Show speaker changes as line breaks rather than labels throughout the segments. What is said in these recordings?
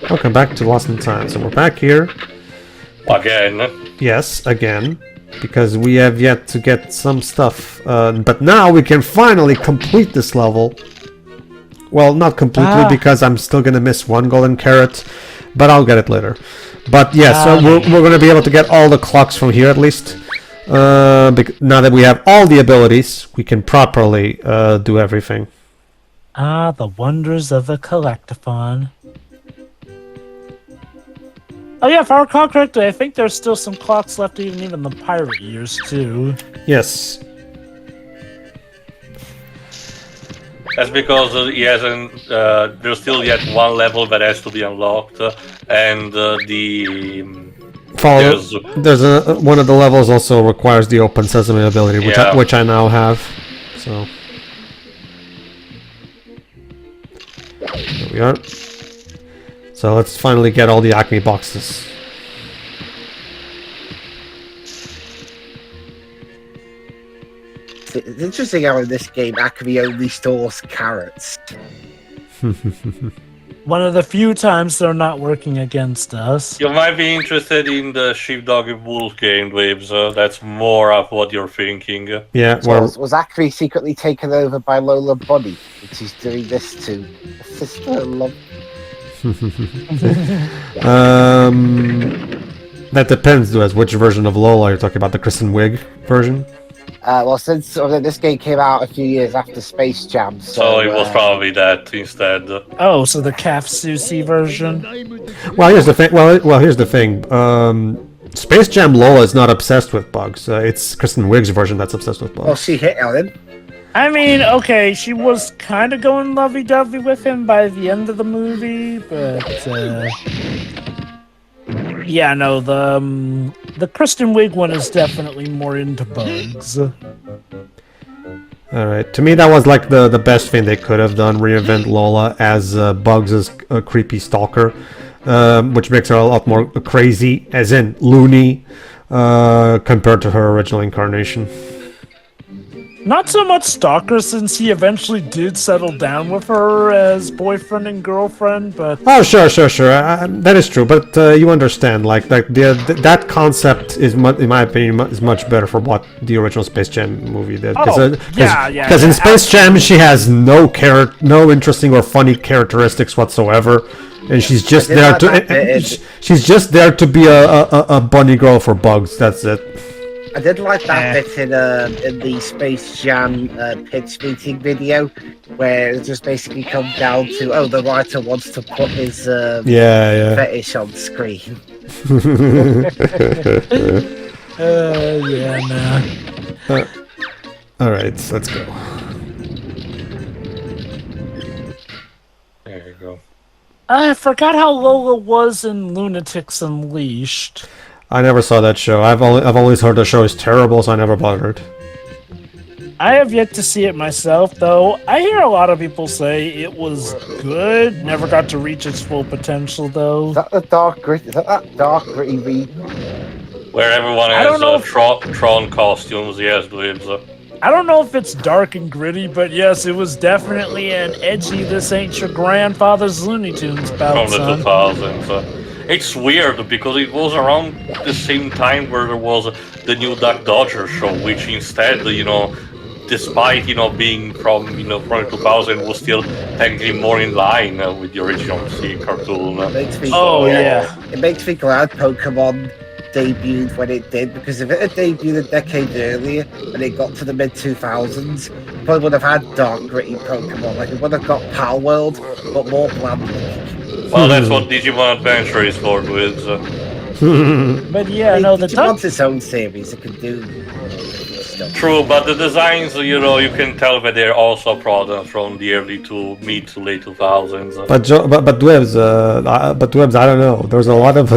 Welcome back to Lost in Time. So we're back here.
Again.
Yes, again. Because we have yet to get some stuff. But now we can finally complete this level. Well, not completely because I'm still gonna miss one golden carrot. But I'll get it later. But yeah, so we're gonna be able to get all the clocks from here at least. Now that we have all the abilities, we can properly do everything.
Ah, the wonders of the collectathon. Oh yeah, if I recall correctly, I think there's still some clocks left even in the pirate years too.
Yes.
That's because he hasn't. There's still yet one level that has to be unlocked, and
there's one of the levels also requires the Open Sesame ability, which I now have. So there we are. So let's finally get all the Acme boxes.
It's interesting how in this game Acme only stores carrots.
One of the few times they're not working against us.
You might be interested in the Sheepdog and Wolf game, Waves. That's more of what you're thinking.
Yeah,
well... Was Acme secretly taken over by Lola Bunny, and she's doing this to sister-in-law?
That depends, Duez. Which version of Lola you're talking about? The Kristen Wiig version?
Well, since this game came out a few years after Space Jam,
so it was probably that instead.
Oh, so the Calf Susie version?
Well, here's the thing. Well, here's the thing. Space Jam Lola is not obsessed with bugs. It's Kristen Wiig's version that's obsessed with bugs.
Well, she hit on him.
I mean, okay, she was kind of going lovey-dovey with him by the end of the movie, but yeah, no, the Kristen Wiig one is definitely more into bugs.
Alright, to me that was like the best thing they could have done, reinvent Lola as Bugs' a creepy stalker, which makes her a lot more crazy, as in loony, compared to her original incarnation.
Not so much stalker, since he eventually did settle down with her as boyfriend and girlfriend, but...
Oh, sure. That is true, but you understand, like that concept is, in my opinion, is much better for what the original Space Jam movie did. Because in Space Jam, she has no interesting or funny characteristics whatsoever, and she's just there she's just there to be a bunny girl for Bugs. That's it.
I did like that bit in the Space Jam pitch meeting video, where it just basically comes down to, oh, the writer wants to put his fetish on screen.
Alright, so let's go.
There you go.
I forgot how Lola was in Lunatics Unleashed.
I never saw that show. I've always heard the show is terrible, so I never bothered.
I have yet to see it myself, though. I hear a lot of people say it was good. Never got to reach its full potential, though.
Is that the dark gritty read?
Where everyone has Tron costumes, yes, Dweebs.
I don't know if it's dark and gritty, but yes, it was definitely an edgy, this ain't your grandfather's Looney Tunes bout,
from the 2000s. It's weird because it was around the same time where there was the new Duck Dodger show, which instead, despite being from from 2000, was still technically more in line with the original cartoon.
It makes me glad Pokemon debuted when it did, because if it had debuted a decade earlier and it got to the mid-2000s, it probably would have had dark, gritty Pokemon. Like, it would have got Pal World, but more bland.
Well, that's what Digimon Adventure is for, with.
But yeah, no, the
Digimon's its own series. It can do stuff.
True, but the designs, you can tell that they're also products from the early to mid to late 2000s.
But Dweebs, I don't know. There's a lot of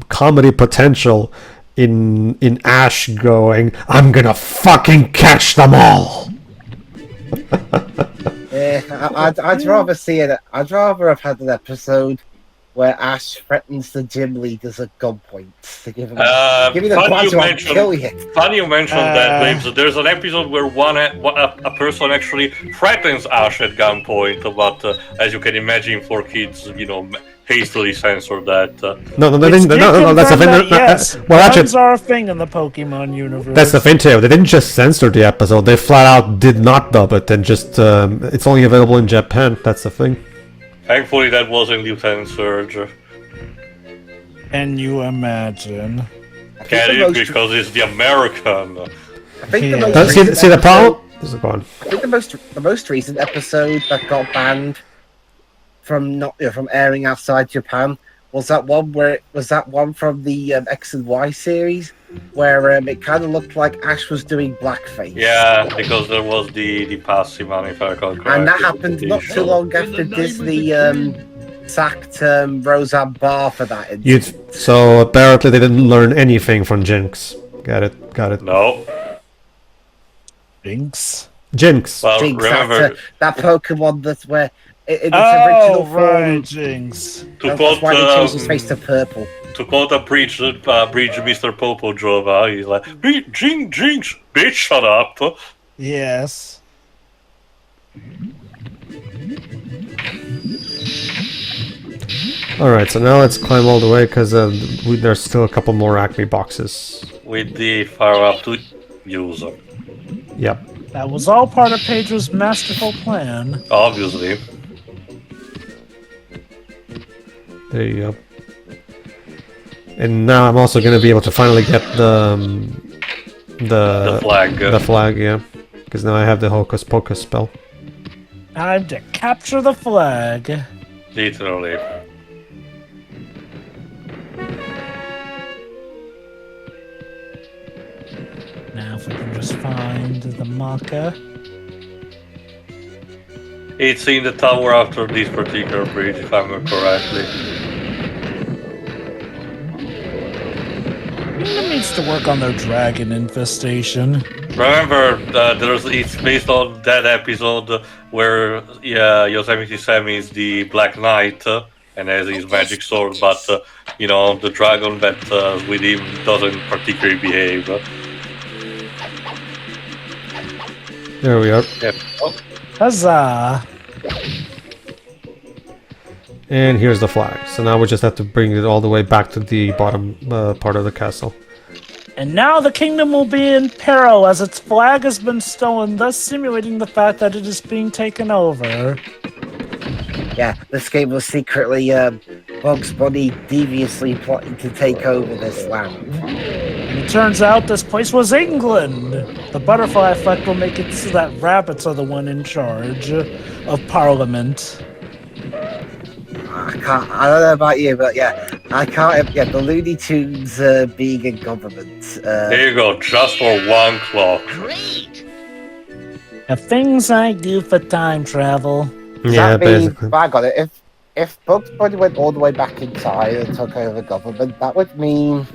comedy potential in Ash going, "I'm gonna fucking catch them all."
I'd rather see it. I'd rather have had an episode where Ash threatens the gym leaders at gunpoint to give me the quantum, I'll kill you.
Funny you mentioned that, Waves. There's an episode where a person actually threatens Ash at gunpoint, but as you can imagine, for kids, hastily censored that.
No, they
Which
didn't.
did
No, that's the
confirm
thing.
that, yes,
Well, actually,
bugs are a thing in the Pokemon universe.
that's the thing too. They didn't just censor the episode; they flat out did not dub it, and just it's only available in Japan. That's the thing.
Thankfully, that wasn't Lieutenant Surge.
Can you imagine?
Get it? Because it's the American.
I think the
Yeah.
most
See,
recent
see the
episode-
problem? Go on.
I think the most recent episode that got banned from from airing outside Japan was that one from the X and Y series where it kind of looked like Ash was doing blackface.
Yeah, because there was the Patsy man, if I recall correctly.
And that happened not too long after Disney sacked Roseanne Barr for that incident.
So apparently they didn't learn anything from Jinx. Got it.
No.
Jinx.
Jinx.
Well,
Jinx,
remember,
that Pokemon that's where in its
Oh,
original
right,
form.
Jinx.
to
That's
quote,
why they changed his face to purple.
to quote a breach Mr. Popo drove, he's like, Jinx, bitch, shut up.
Yes.
Alright, so now let's climb all the way because there's still a couple more Acme boxes.
With the fire up to use them,
Yep.
That was all part of Pedro's masterful plan.
obviously.
There you go. And now I'm also going to be able to finally get
The flag.
the flag, yeah. Because now I have the Hocus Pocus spell.
Time to capture the flag.
Literally.
Now if we can just find the marker.
It's in the tower after this particular bridge, if I remember correctly.
It needs to work on their dragon infestation.
Remember, it's based on that episode where Yosemite Sam is the Black Knight and has his magic sword, but the dragon that with him doesn't particularly behave.
There we are.
Yep. Oh,
Huzzah!
And here's the flag. So now we just have to bring it all the way back to the bottom part of the castle.
And now the kingdom will be in peril as its flag has been stolen, thus simulating the fact that it is being taken over.
Yeah, this game was secretly Bugs Bunny deviously plotting to take over this land.
And it turns out this place was England. The butterfly effect will make it so that rabbits are the one in charge of Parliament.
I don't know about you, but yeah, I can't. Yeah, the Looney Tunes being in government.
there you go, just for one clock.
The things I do for time travel.
Yeah,
That means,
basically.
hang on, if Bugs Bunny went all the way back in time and took over government, that would mean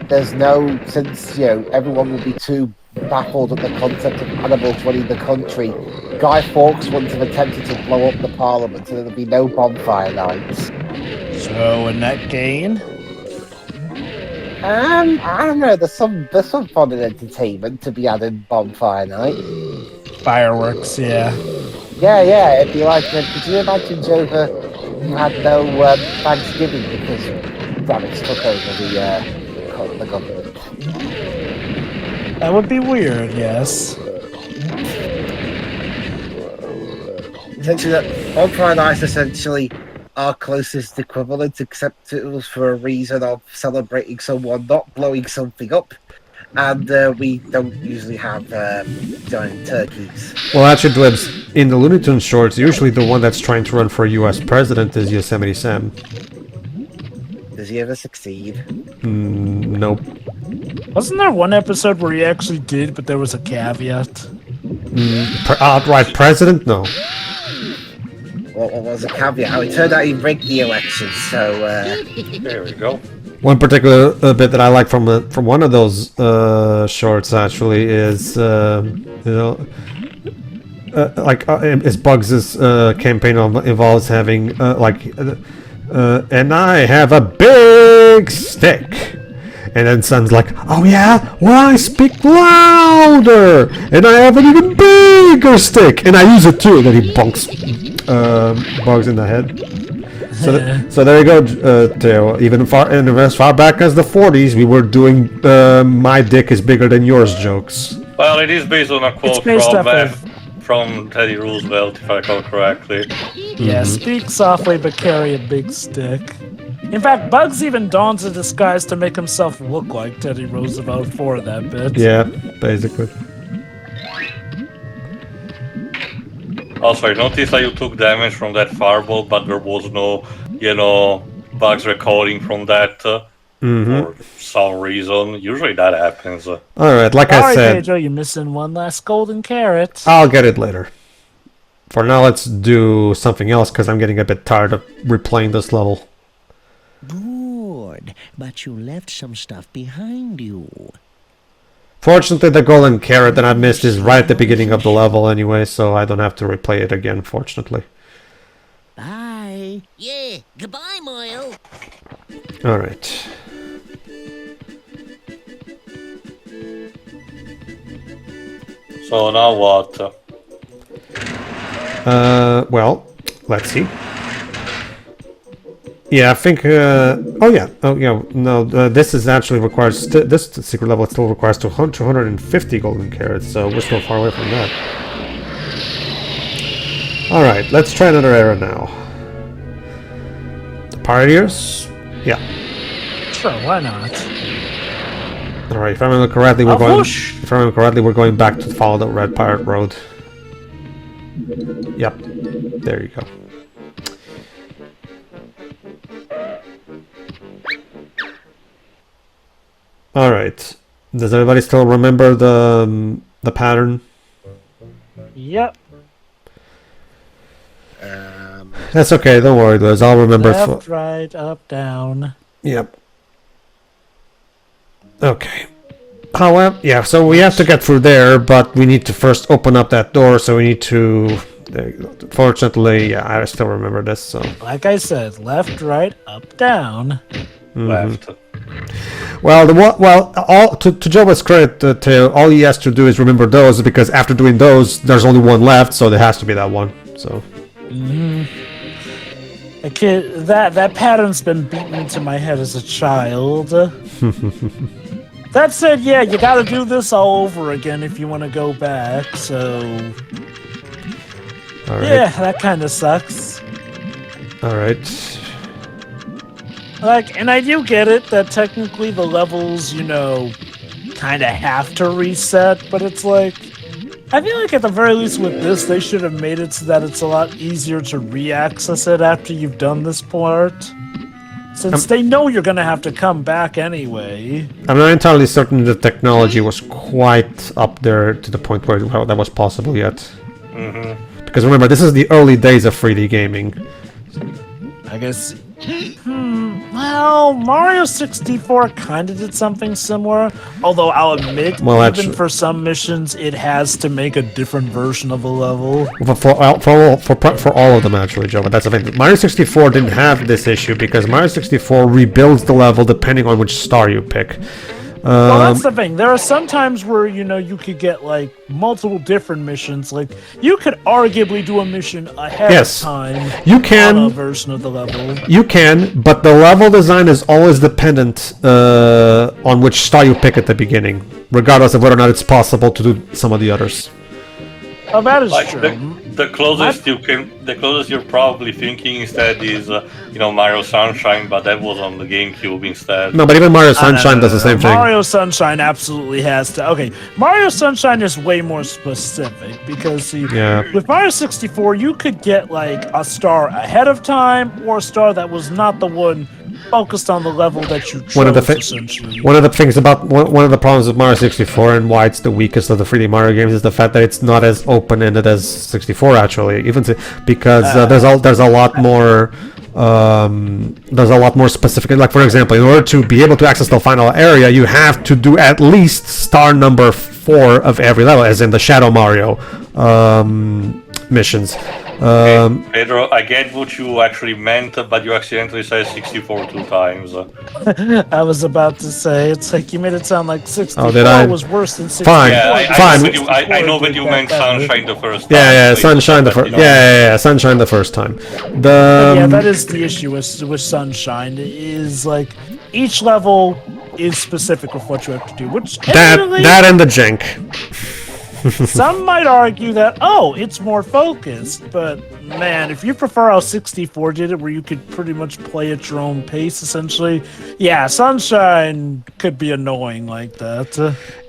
since everyone would be too baffled at the concept of animals running the country. Guy Fawkes wouldn't have attempted to blow up the Parliament, so there'd be no bonfire nights.
So in that game,
I don't know. There's some fun and entertainment to be had in bonfire night.
fireworks, yeah.
Yeah. It'd be like, could you imagine, Jover, you had no Thanksgiving because rabbits took over the government?
That would be weird, yes.
Essentially, that bonfire night is essentially our closest equivalent, except it was for a reason of celebrating someone not blowing something up. And we don't usually have giant turkeys.
Well, actually, Dwebs, in the Looney Tunes shorts, usually the one that's trying to run for US president is Yosemite Sam.
Does he ever succeed?
Nope.
Wasn't there one episode where he actually did, but there was a caveat?
Outright president? No.
What was a caveat? It turned out he rigged the election, so...
There we go.
One particular bit that I like from one of those shorts actually is is Bugs' campaign involves having and I have a big stick. And then Son's like, oh yeah? Well, I speak louder! And I have an even bigger stick! And I use it too! And then he bonks Bugs in the head. So there you go, Theo. Even as far back as the 40s, we were doing "my dick is bigger than yours" jokes.
Well, it is based on a quote from Teddy Roosevelt, if I recall correctly.
Yeah, speak softly but carry a big stick. In fact, Bugs even dons a disguise to make himself look like Teddy Roosevelt for that bit.
Yeah, basically.
Also, I noticed that you took damage from that fireball, but there was no, Bugs recording from that for some reason. Usually that happens.
Alright, like I said...
Pedro, you're missing one last golden carrot.
I'll get it later. For now, let's do something else, because I'm getting a bit tired of replaying this level.
Good, but you left some stuff behind you.
Fortunately, the golden carrot that I missed is right at the beginning of the level anyway, so I don't have to replay it again, fortunately.
Bye.
Yeah, goodbye, Moyle.
Alright.
So now what?
Well, let's see. Yeah, I think. Oh yeah. No, this is actually requires. This secret level still requires 250 golden carrots, so we're still far away from that. All right, let's try another area now. The Pioneers. Yeah.
Sure, why not?
All right. If I remember correctly, we're going. If I remember correctly, we're going back to follow the Red Pirate Road. Yep. There you go. All right. Does everybody still remember the pattern?
Yep.
That's okay. Don't worry, Liz. I'll remember.
Left, right, up, down.
Yep. Okay. However, yeah. So we have to get through there, but we need to first open up that door. So we need to. There you go. Fortunately, yeah, I still remember this. So.
Like I said, left, right, up, down.
Left.
Well, to Joba's credit, Theo, all he has to do is remember those, because after doing those, there's only one left, so there has to be that one. So.
A kid, that pattern's been beaten into my head as a child. That said, yeah, you gotta do this all over again if you want to go back. So.
All right.
Yeah, that kind of sucks.
All right.
Like, and I do get it that technically the levels, kind of have to reset, but it's like, I feel like at the very least with this, they should have made it so that it's a lot easier to re-access it after you've done this part. Since they know you're going to have to come back anyway.
I'm not entirely certain the technology was quite up there to the point where that was possible yet. Because remember, this is the early days of 3D gaming.
I guess. Well, Mario 64 kind of did something similar. Although I'll admit, even for some missions, it has to make a different version of a level.
For all of them, actually, Joe. But that's the thing. Mario 64 didn't have this issue because Mario 64 rebuilds the level depending on which star you pick.
Well, that's the thing. There are some times where, you could get, multiple different missions. Like, you could arguably do a mission ahead of time on a version of the level.
You can, but the level design is always dependent on which star you pick at the beginning, regardless of whether or not it's possible to do some of the others.
Oh, that is true.
The closest you're probably thinking instead is, Mario Sunshine, but that was on the GameCube instead.
No, but even Mario Sunshine does the same thing.
Mario Sunshine absolutely has to. Okay, Mario Sunshine is way more specific because with Mario 64, you could get a star ahead of time or a star that was not the one focused on the level that you chose. One of the
problems with Mario 64 and why it's the weakest of the 3D Mario games is the fact that it's not as open-ended as 64 actually, because there's a lot more specific. Like for example, in order to be able to access the final area, you have to do at least star number 4 of every level, as in the Shadow Mario missions.
Pedro, I get what you actually meant, but you accidentally said 64 two times.
I was about to say, it's like you made it sound like 64
did I?
was worse than 64.
Fine.
Yeah,
Fine.
I know that you meant Sunshine the first time.
Yeah,
so
Sunshine the
you
first.
know.
Yeah, Sunshine the first time.
Yeah, that is the issue with Sunshine. Is like each level is specific with what you have to do, which admittedly,
that and the jank.
some might argue that it's more focused. But man, if you prefer how 64 did it, where you could pretty much play at your own pace, essentially, yeah, Sunshine could be annoying like that.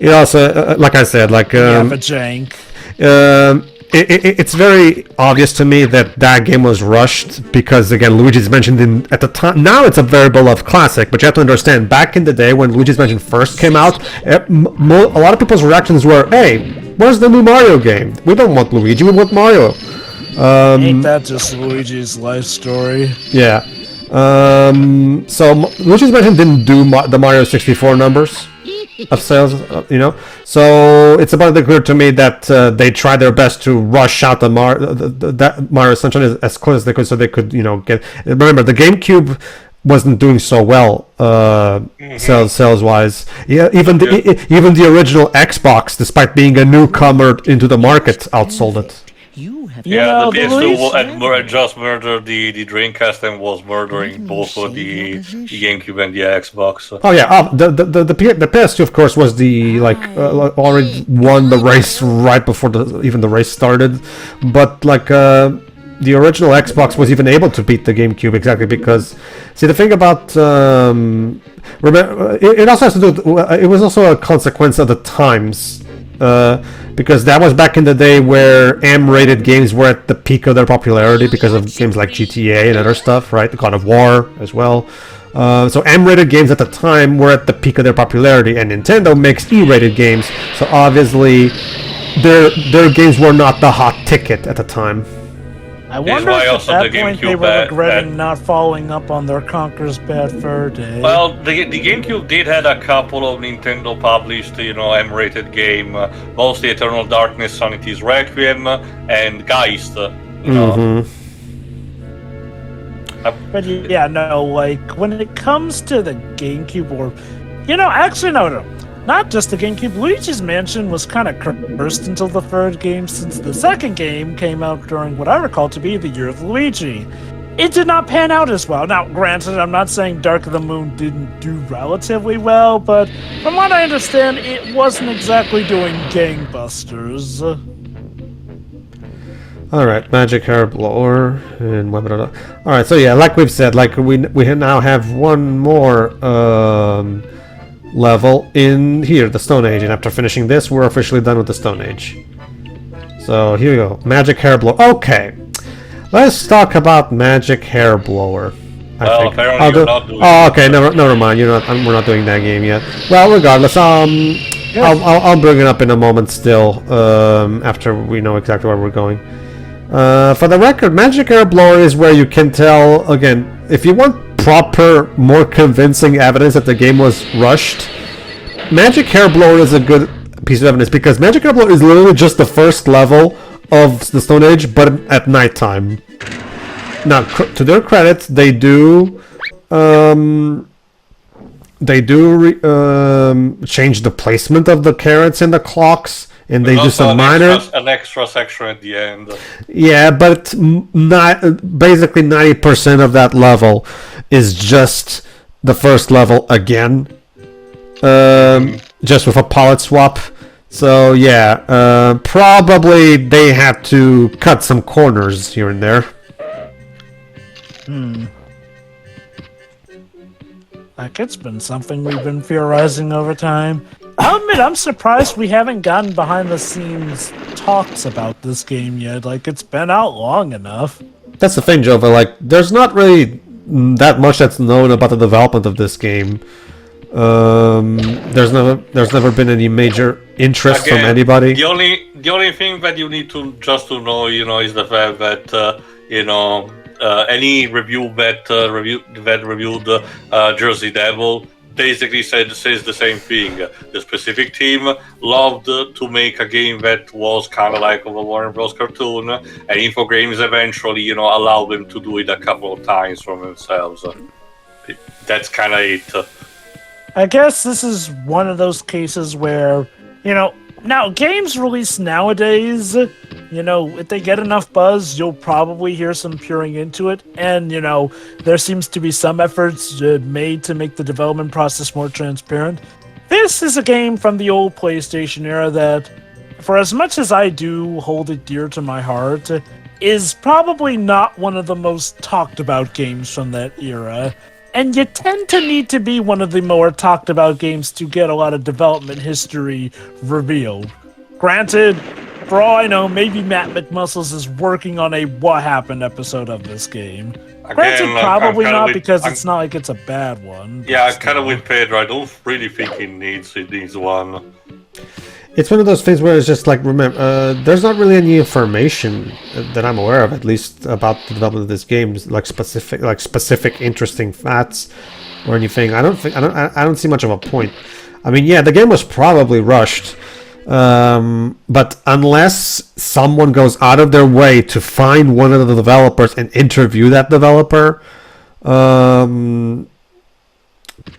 It also, like I said, like
but jank.
It's very obvious to me that game was rushed because, again, Luigi's Mansion at the time. Now it's a very beloved classic, but you have to understand, back in the day when Luigi's Mansion first came out, a lot of people's reactions were, "Hey, where's the new Mario game? We don't want Luigi, we want Mario."
Ain't that just Luigi's life story?
Yeah. So Luigi's Mansion didn't do the Mario 64 numbers of sales, So it's abundantly clear to me that they tried their best to rush out the Mario Sunshine as close as they could, so they could, get. Remember, the GameCube wasn't doing so well sales wise. Yeah, even the original Xbox, despite being a newcomer into the market, outsold it.
The PS2 just murdered the Dreamcast and was murdering both the GameCube and the Xbox.
Oh yeah, the PS2 of course was already won the race right before even the race started, but the original Xbox was even able to beat the GameCube exactly because, see, the thing about remember, it also has to do. It was also a consequence of the times. Because that was back in the day where M-rated games were at the peak of their popularity because of games like GTA and other stuff, right? The God of War as well. So M-rated games at the time were at the peak of their popularity, and Nintendo makes E-rated games, so obviously their games were not the hot ticket at the time.
I wonder if at that point they were regretting not following up on their Conker's Bad Fur Day.
Well, the GameCube did had a couple of Nintendo published, M-rated game, mostly Eternal Darkness, Sanity's Requiem, and Geist.
But yeah, no, when it comes to the GameCube, or actually no. Not just the GameCube, Luigi's Mansion was kind of cursed until the third game, since the second game came out during what I recall to be the year of Luigi. It did not pan out as well. Now, granted, I'm not saying Dark of the Moon didn't do relatively well, but from what I understand, it wasn't exactly doing gangbusters.
Alright, Magic Hair Blower and Alright, so yeah, like we've said, we now have one more level in here, the Stone Age, and after finishing this, we're officially done with the Stone Age. So here we go, Magic Hair Blower. Okay, let's talk about Magic Hair Blower.
Apparently you're not doing
okay, never mind. We're not doing that game yet. Well, regardless, I'll bring it up in a moment. Still, after we know exactly where we're going. For the record, Magic Hair Blower is where you can tell again if you want proper, more convincing evidence that the game was rushed. Magic Hair Blower is a good piece of evidence because Magic Hair Blower is literally just the first level of the Stone Age, but at nighttime. Now, to their credit, they do change the placement of the carrots and the clocks, and they do some
an extra section at the end.
Yeah, but basically 90% of that level is just the first level again, just with a palette swap. So yeah, probably they had to cut some corners here and there.
It's been something we've been theorizing over time. I'll admit, I'm surprised we haven't gotten behind-the-scenes talks about this game yet. It's been out long enough.
That's the thing, Jova. There's not really that much that's known about the development of this game. There's never been any major interest from anybody.
The only thing that you need to know, is the fact that any review that reviewed Jersey Devil basically says the same thing. The specific team loved to make a game that was kind of like of a Warner Bros. Cartoon, and Infogrames eventually, allowed them to do it a couple of times for themselves. That's kind of it.
I guess this is one of those cases where, now games released nowadays, if they get enough buzz, you'll probably hear some peering into it. And, there seems to be some efforts made to make the development process more transparent. This is a game from the old PlayStation era that, for as much as I do hold it dear to my heart, is probably not one of the most talked about games from that era. And you tend to need to be one of the more talked about games to get a lot of development history revealed. Granted, for all I know, maybe Matt McMuscles is working on a What Happened episode of this game. Granted, probably not, because it's not like it's a bad one.
Yeah, I'm kind of with Pedro. I don't really think it needs one.
It's one of those things where it's just like, remember, there's not really any information that I'm aware of, at least, about the development of this game, like specific interesting facts or anything. I don't see much of a point. I mean, yeah, the game was probably rushed, but unless someone goes out of their way to find one of the developers and interview that developer,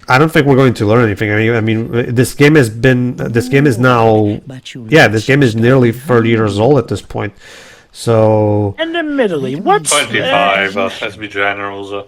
I don't think we're going to learn anything. I mean, this game is now nearly 30 years old at this point. So,
and admittly, what's
25? Let's be generous.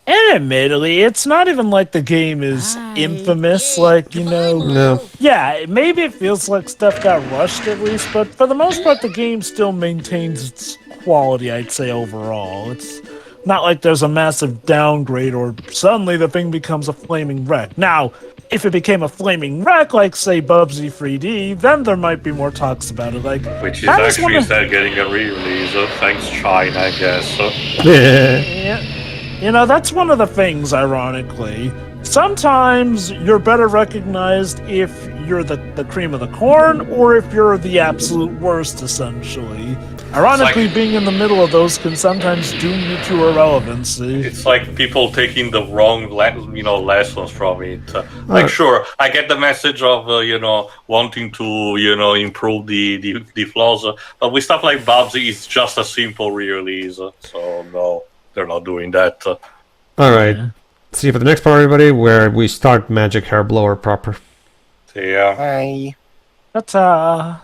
And admittedly, it's not even like the game is infamous, like,
no.
Yeah, maybe it feels like stuff got rushed at least, but for the most part, the game still maintains its quality, I'd say, overall. It's not like there's a massive downgrade or suddenly the thing becomes a flaming wreck. Now, if it became a flaming wreck, like, say, Bubsy 3D, then there might be more talks about it. Like,
which is actually instead getting a re-release, thanks China, I guess.
Yeah. That's one of the things, ironically. Sometimes you're better recognized if you're the cream of the corn, or if you're the absolute worst, essentially. Ironically, being in the middle of those can sometimes doom you to irrelevancy.
It's like people taking the wrong, lessons from it. Sure, I get the message of, wanting to, improve the flaws, but with stuff like Bubsy, it's just a simple re-release. So, no, they're not doing that.
All right. Yeah. See you for the next part, everybody, where we start Magic Hair Blower proper.
See ya.
Bye.
Ta-ta.